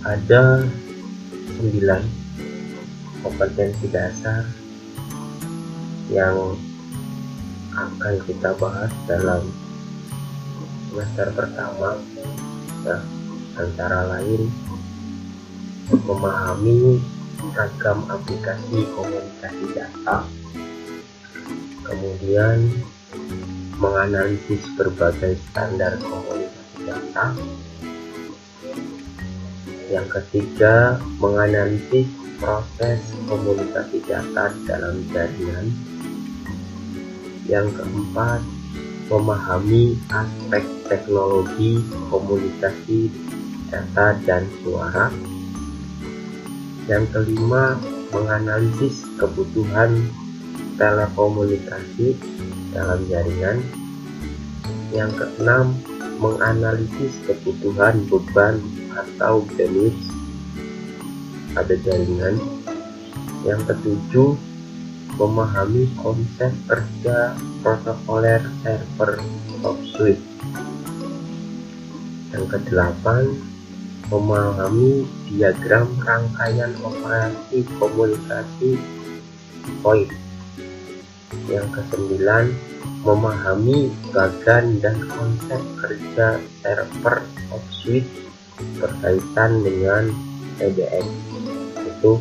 Ada 9 kompetensi dasar yang akan kita bahas dalam semester pertama, ya, antara lain memahami ragam aplikasi komunikasi data, kemudian menganalisis berbagai standar komunikasi data, yang ketiga menganalisis proses komunikasi data dalam jaringan, yang keempat memahami aspek teknologi komunikasi data dan suara, yang kelima menganalisis kebutuhan telekomunikasi dalam jaringan, yang keenam menganalisis kebutuhan beban atau bandwidth pada jaringan, yang ketujuh memahami konsep kerja protokoler server of switch, yang kedelapan memahami diagram rangkaian operasi komunikasi VoIP, yang kesembilan memahami bagan dan konsep kerja server of switch berkaitan dengan PBX. Itu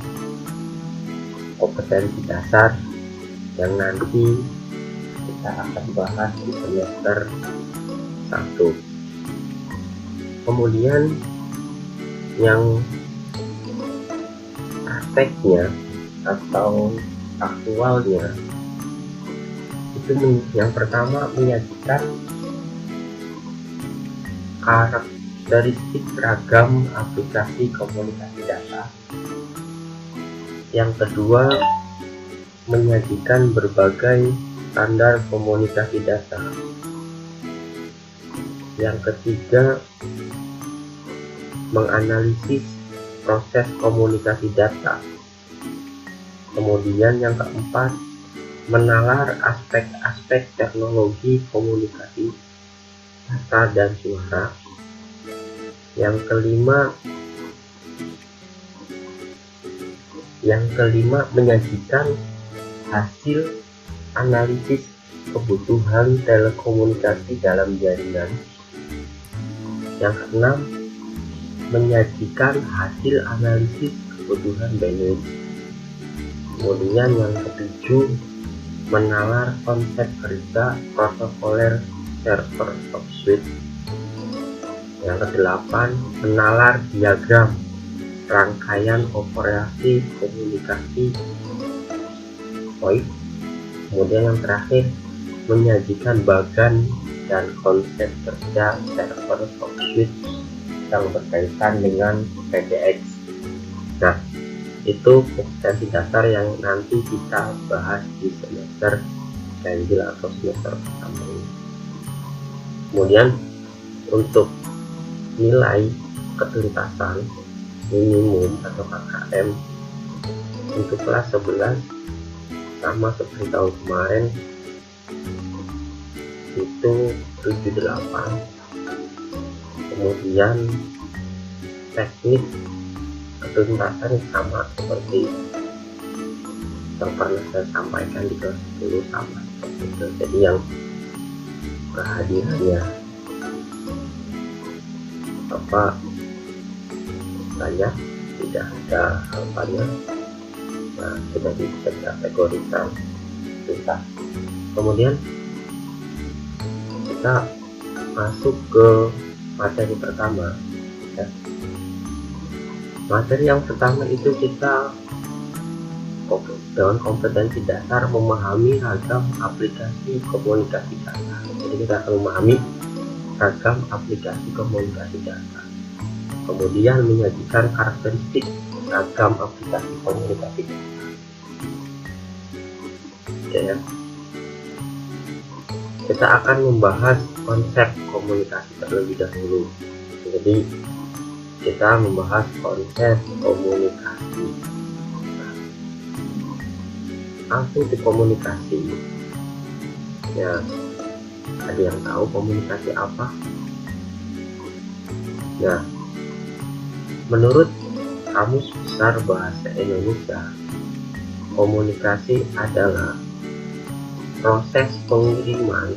kompetensi dasar yang nanti kita akan bahas di semester 1. Kemudian yang prakteknya atau aktualnya itu yang pertama menyajikan karakteristik ragam aplikasi komunikasi data, yang kedua menyajikan berbagai standar komunikasi data, yang ketiga menganalisis proses komunikasi data, kemudian yang keempat menalar aspek-aspek teknologi komunikasi data dan suara, yang kelima menyajikan hasil analisis kebutuhan telekomunikasi dalam jaringan, yang keenam menyajikan hasil analisis kebutuhan bandwidth, kemudian yang ketujuh menalar konsep kerja protokoler server of switch, yang kedelapan menalar diagram rangkaian operasi komunikasi VoIP, kemudian yang terakhir menyajikan bagan dan konsep kerja server of switch yang berkaitan dengan PBX. Nah, itu kompetensi dasar yang nanti kita bahas di semester ganjil atau semester pertama ini. Kemudian untuk nilai ketuntasan minimum atau KKM untuk kelas 11 sama seperti tahun kemarin itu 78. Kemudian teknik ketuntasan sama seperti yang pernah saya sampaikan di kelas 10 sama seperti itu. Jadi yang kehadirannya banyak, tidak ada harapannya, nah sudah bisa dikategorikan tuntas. Kemudian kita masuk ke materi pertama, ya. Materi yang pertama itu kita dengan kompetensi dasar memahami ragam aplikasi komunikasi data. Jadi kita akan memahami ragam aplikasi komunikasi data, kemudian menyajikan karakteristik ragam aplikasi komunikasi data. Ya. Kita akan membahas konsep komunikasi terlebih dahulu. Jadi kita membahas konsep komunikasi. Apa itu komunikasi? Ya, ada yang tahu komunikasi apa? Nah, menurut Kamus Besar Bahasa Indonesia, komunikasi adalah proses pengiriman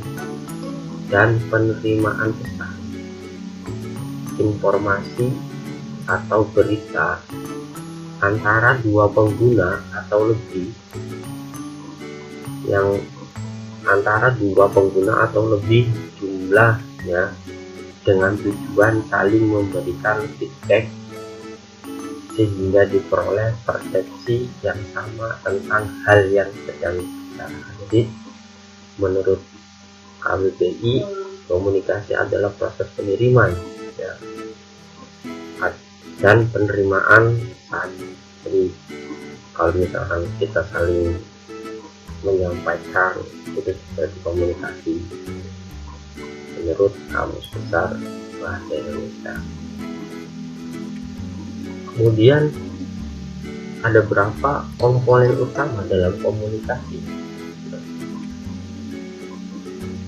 dan penerimaan pesan, informasi atau berita antara dua pengguna atau lebih, yang antara dua pengguna atau lebih jumlahnya, dengan tujuan saling memberikan feedback sehingga diperoleh persepsi yang sama tentang hal yang sedang dibicarakan. Jadi menurut KBBI, komunikasi adalah proses pengiriman ya, dan penerimaan pesan. Jadi kalau misalkan kita saling menyampaikan, itu seperti komunikasi menurut Kamus Besar Bahasa Indonesia. Kemudian ada berapa komponen utama dalam komunikasi?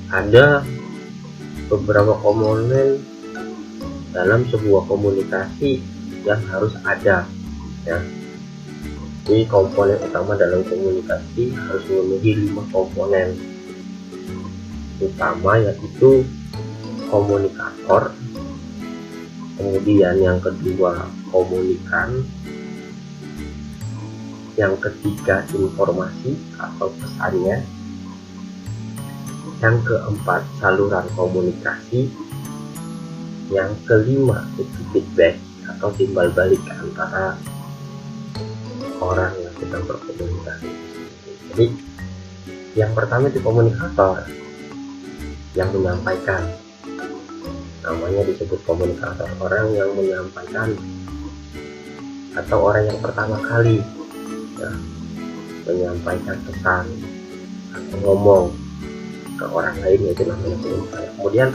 Ada beberapa komponen dalam sebuah komunikasi yang harus ada ya. Jadi komponen utama dalam komunikasi harus memenuhi 5 komponen utama, yaitu komunikator, kemudian yang kedua komunikan, yang ketiga informasi atau pesannya, yang keempat saluran komunikasi, yang kelima itu feedback atau timbal balik antara orang yang sedang berkomunikasi. Jadi yang pertama itu komunikator, yang menyampaikan, namanya disebut komunikator, orang yang menyampaikan atau orang yang pertama kali ya, menyampaikan pesan atau ngomong ke orang lain, yaitu namanya komunikator. Kemudian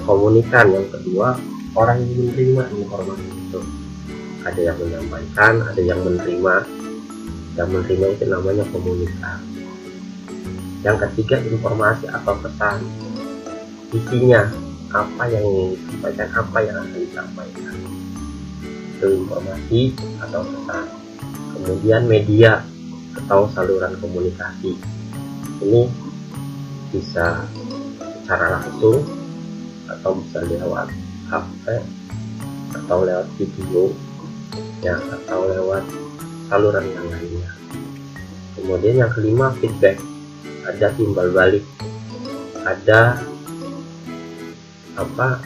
komunikan yang kedua, orang yang menerima informasi itu, ada yang menyampaikan, ada yang menerima. Yang menerima itu namanya komunikan. Yang ketiga informasi atau pesan, isinya apa yang ingin disampaikan, apa yang akan disampaikan, itu informasi atau pesan. Kemudian media atau saluran komunikasi, ini bisa secara langsung atau bisa lewat HP atau lewat video ya, atau lewat saluran yang lainnya. Kemudian yang kelima feedback, ada timbal balik, ada apa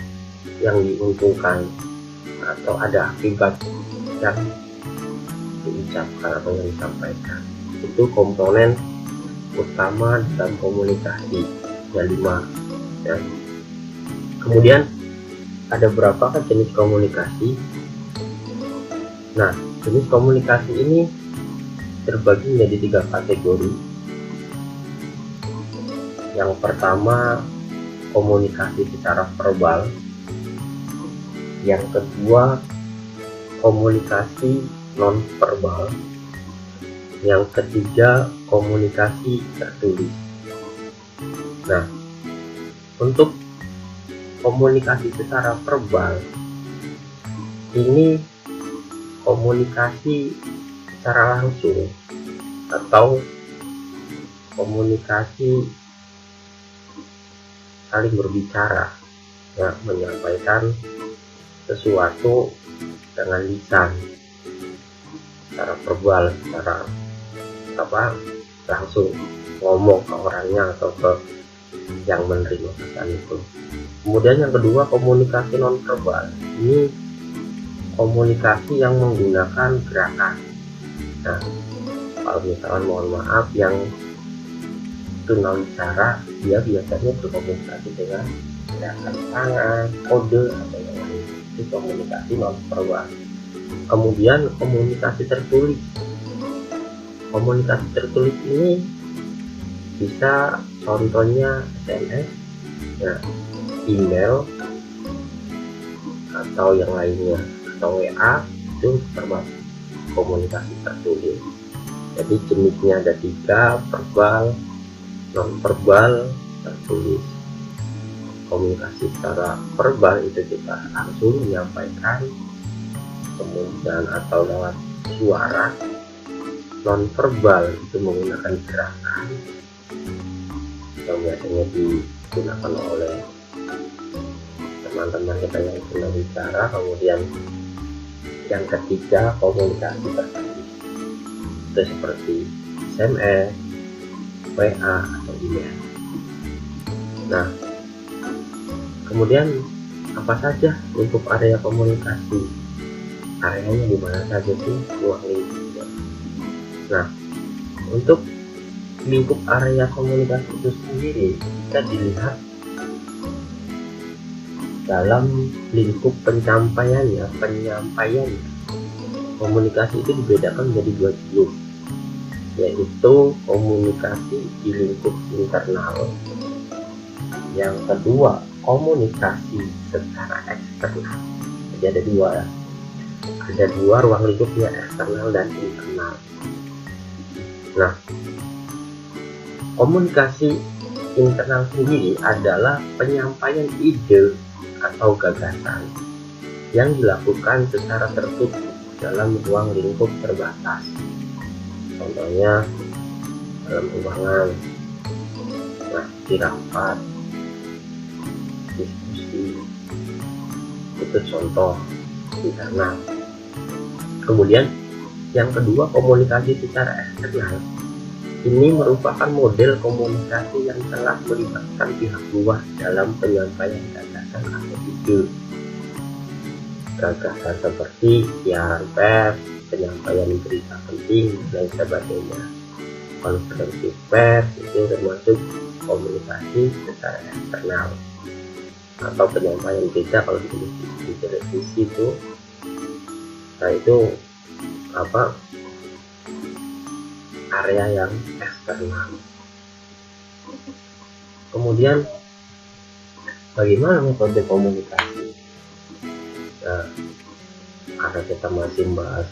yang diuntungkan atau ada akibat yang diucapkan atau yang disampaikan. Itu komponen utama dalam komunikasi, ada 5 ya. Kemudian ada berapa jenis komunikasi? Nah, jenis komunikasi ini terbagi menjadi 3 kategori. Yang pertama komunikasi secara verbal, yang kedua komunikasi non verbal, yang ketiga komunikasi tertulis. Nah, untuk komunikasi secara verbal ini komunikasi secara langsung atau komunikasi saling berbicara ya, menyampaikan sesuatu dengan lisan secara verbal, secara langsung ngomong ke orangnya atau ke yang menerima pesan itu. Kemudian yang kedua komunikasi non verbal, ini komunikasi yang menggunakan gerakan. Nah, kalau misalkan mohon maaf yang tunawicara, dia biasanya berkomunikasi dengan gerakan tangan, kode atau yang lain. Itu komunikasi non verbal. Kemudian komunikasi tertulis. Komunikasi tertulis ini bisa contohnya SMS, ya, email atau yang lainnya, atau WA, itu termasuk komunikasi tertulis. Jadi jenisnya ada 3, verbal, non verbal, tertulis. komunikasi secara verbal itu kita langsung menyampaikan, kemudian atau lewat suara. Non verbal itu menggunakan gerakan yang biasanya digunakan oleh teman-teman kita yang sedang bicara. Kemudian yang ketiga, komunikasi tertulis, itu seperti SMS, WA, atau email. Nah, kemudian apa saja lingkup area komunikasi? Areanya di mana saja sih ruang lingkupnya? Nah, untuk lingkup area komunikasi itu sendiri kita dilihat dalam lingkup penyampaiannya. Komunikasi itu dibedakan menjadi dua jenis, yaitu komunikasi di lingkup internal, yang kedua komunikasi secara eksternal. Jadi ada dua ruang lingkupnya, eksternal dan internal. Nah, komunikasi internal sendiri adalah penyampaian ide atau gagasan yang dilakukan secara tertutup dalam ruang lingkup terbatas. Contohnya dalam ruangan, nah, di rapat, diskusi, itu contoh internal. Kemudian yang kedua, komunikasi secara eksternal. Ini merupakan model komunikasi yang telah melibatkan pihak luar dalam penyampaian gagasan atau ide. Gagasan seperti siaran pers, penyampaian berita penting, dan sebagainya. Konferensi pers itu termasuk komunikasi secara eksternal, atau penyampaian berita kalau di televisi itu. Nah, itu area yang eksternal. Kemudian bagaimana metode komunikasi? Nah, karena kita masih membahas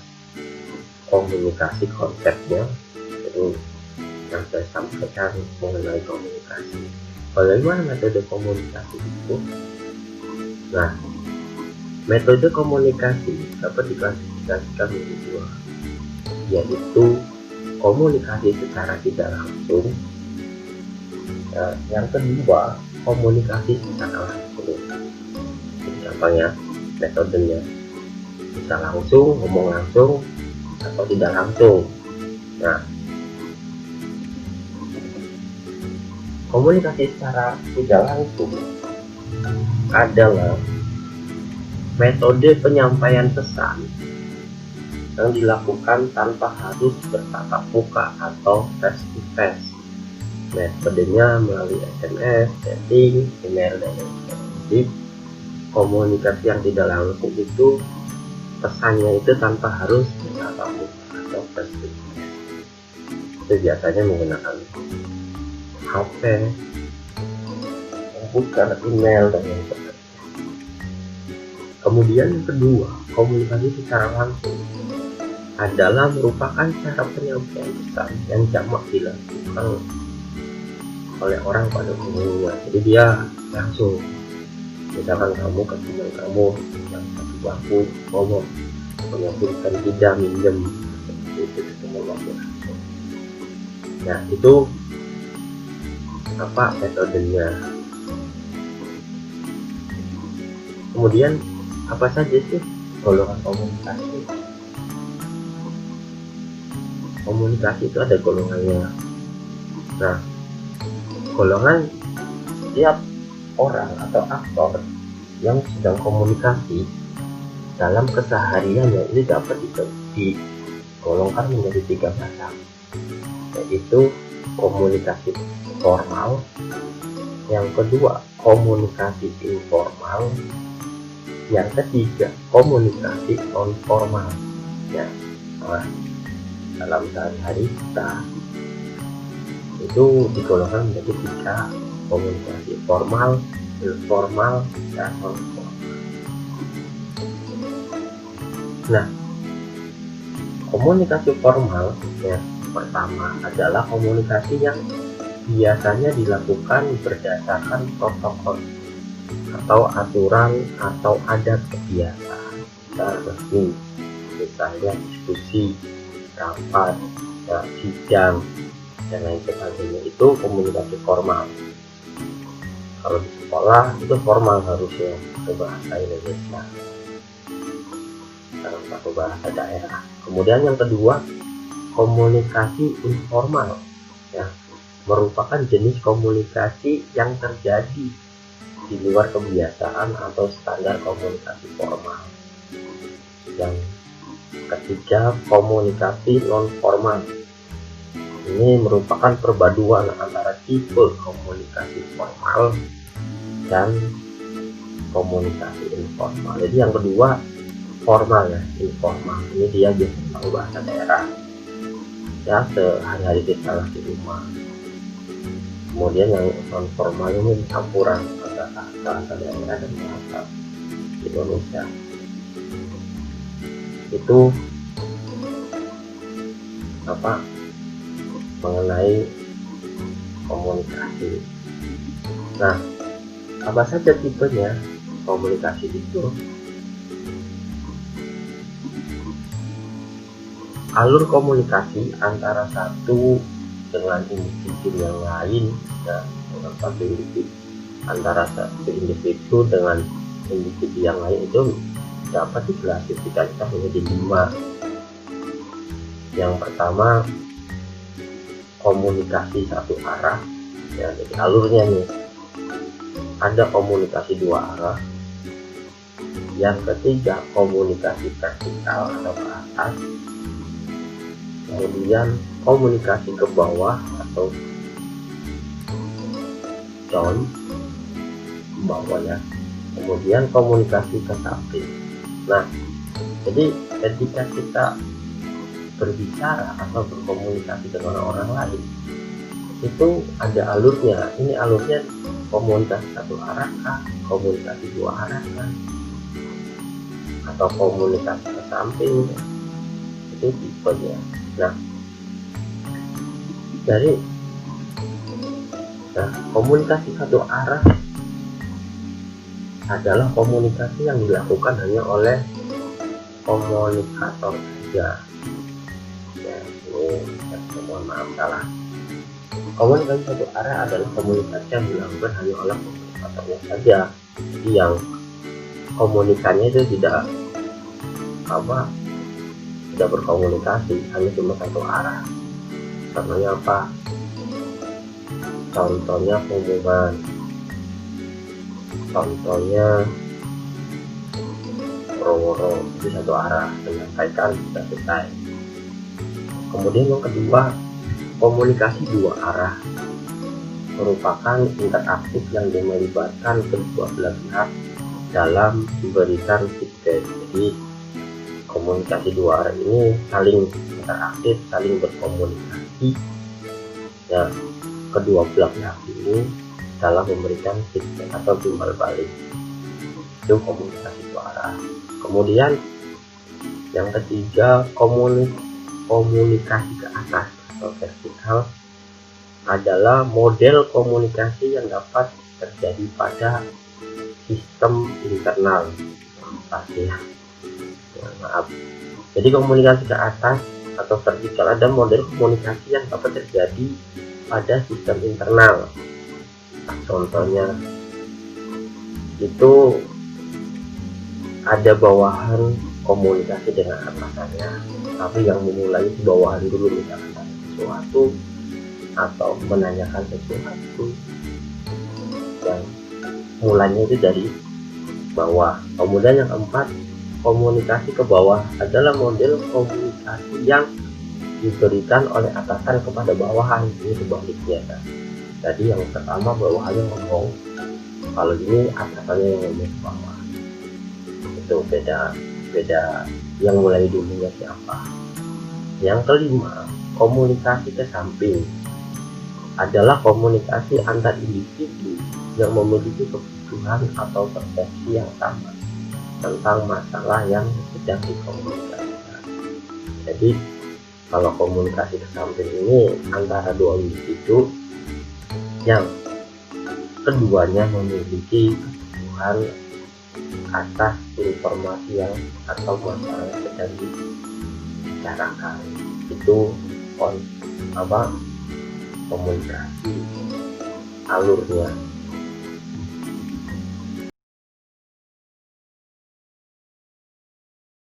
komunikasi konsepnya, itu yang saya sampaikan mengenai komunikasi. Bagaimana metode komunikasi itu? Nah, metode komunikasi dapat diklasifikasikan menjadi dua, yaitu komunikasi secara tidak langsung. Nah, yang kedua, komunikasi secara langsung. Jadi gampangnya metodenya, bisa langsung, ngomong langsung, atau tidak langsung. Nah, komunikasi secara tidak langsung adalah metode penyampaian pesan yang dilakukan tanpa harus bertatap muka atau face to face. Metodenya melalui SMS, chatting, email, dan lain-lain. Jadi komunikasi yang tidak langsung itu pesannya itu tanpa harus bertatap muka atau face to face. Itu biasanya menggunakan HP, komputer, email, dan lain sebagainya. Kemudian yang kedua, komunikasi secara langsung adalah merupakan cara penyampaian pesan yang jamak dilakukan oleh orang pada umumnya. Jadi dia langsung, misalkan kamu ke teman kamu yang satu bangku ngomong, menyebutkan tidak minjem, itu ketemu langsung. Nah, itu metodenya. Kemudian apa saja sih golongan komunikasi? Komunikasi itu ada golongannya. Nah, golongan setiap orang atau aktor yang sedang komunikasi dalam kesehariannya ini dapat digolongkan menjadi 3 macam, yaitu komunikasi formal, yang kedua komunikasi informal, yang ketiga komunikasi non formal. Ya, dalam sehari-hari kita itu digolongkan menjadi 3, komunikasi formal, informal, dan non formal. Nah, komunikasi formal ya, pertama adalah komunikasi yang biasanya dilakukan berdasarkan protokol atau aturan atau adat kebiasaan secara resmi, misalnya diskusi, rapat, sidang, dan lain sebagainya. Itu komunikasi formal. Kalau di sekolah itu formal harusnya berbahasa Indonesia dalam satu bahasa daerah. Kemudian yang kedua, komunikasi informal, ya, merupakan jenis komunikasi yang terjadi di luar kebiasaan atau standar komunikasi formal. Yang ketiga, komunikasi non formal. Ini merupakan perpaduan antara tipe komunikasi formal dan komunikasi informal. Jadi yang kedua formal, ya, informal. Ini dia biasa bahasa daerah, ya, sehari-hari kita di rumah. Kemudian yang non formal ini campuran antara bahasa daerah dan bahasa Indonesia. Itu mengenai komunikasi. Nah, apa saja tipenya komunikasi itu? Alur komunikasi antara satu dengan individu yang lain, ya, dengan satu individu, antara satu individu dengan individu yang lain itu dapat diklasifikasikan menjadi 5. Yang pertama, komunikasi satu arah, ya, jadi alurnya nih ada komunikasi 2 arah. Yang ketiga, komunikasi vertikal atau ke atas. Kemudian komunikasi ke bawah atau down, ke bawah, ya. Kemudian komunikasi ke samping. Nah, jadi ketika kita berbicara atau berkomunikasi dengan orang lain itu ada alurnya. Ini alurnya komunikasi satu arah kah, komunikasi 2 arah kah, atau komunikasi ke samping, itu tipenya. Nah, dari komunikasi satu arah adalah komunikasi yang dilakukan hanya oleh komunikator saja. Mohon maaf salah. Komunikasi satu arah adalah komunikasi yang dilakukan hanya oleh komunikatornya saja. Jadi yang komunikasinya itu tidak berkomunikasi, hanya cuma satu arah. Contohnya apa? Contohnya pengumuman. Contohnya woro-woro, itu satu arah, menyampaikan sudah selesai. Kemudian yang kedua, komunikasi 2 arah merupakan interaktif yang melibatkan kedua belah pihak dalam memberikan feedback. Jadi komunikasi 2 arah ini saling interaktif, saling berkomunikasi, ya, kedua belah pihak ini dalam memberikan feedback atau timbal balik. Itu komunikasi 2 arah. Kemudian yang ketiga, komunikasi ke atas atau vertikal adalah model komunikasi yang dapat terjadi pada sistem internal. Maaf. Jadi komunikasi ke atas atau vertikal ada model komunikasi yang dapat terjadi pada sistem internal. Contohnya itu ada bawahan komunikasi dengan atasannya, tapi yang memulai di bawahan dulu, misalkan sesuatu atau menanyakan sesuatu, yang mulanya itu dari bawah. Kemudian yang keempat, komunikasi ke bawah adalah model komunikasi yang diberikan oleh atasan kepada bawahan. Ini sebaliknya, kan? Jadi yang pertama bawahannya ngomong, kalau ini atasannya yang ngomong ke bawah. Itu beda yang mulai dulunya siapa. Yang kelima, komunikasi ke samping adalah komunikasi antar individu yang memiliki kebutuhan atau persepsi yang sama tentang masalah yang sedang dikomunikasikan. Jadi kalau komunikasi ke samping ini antara 2 individu yang keduanya memiliki kebutuhan pemahaman atas informasi yang atau masalah yang sedang dibicarakan. Itu komunikasi alurnya.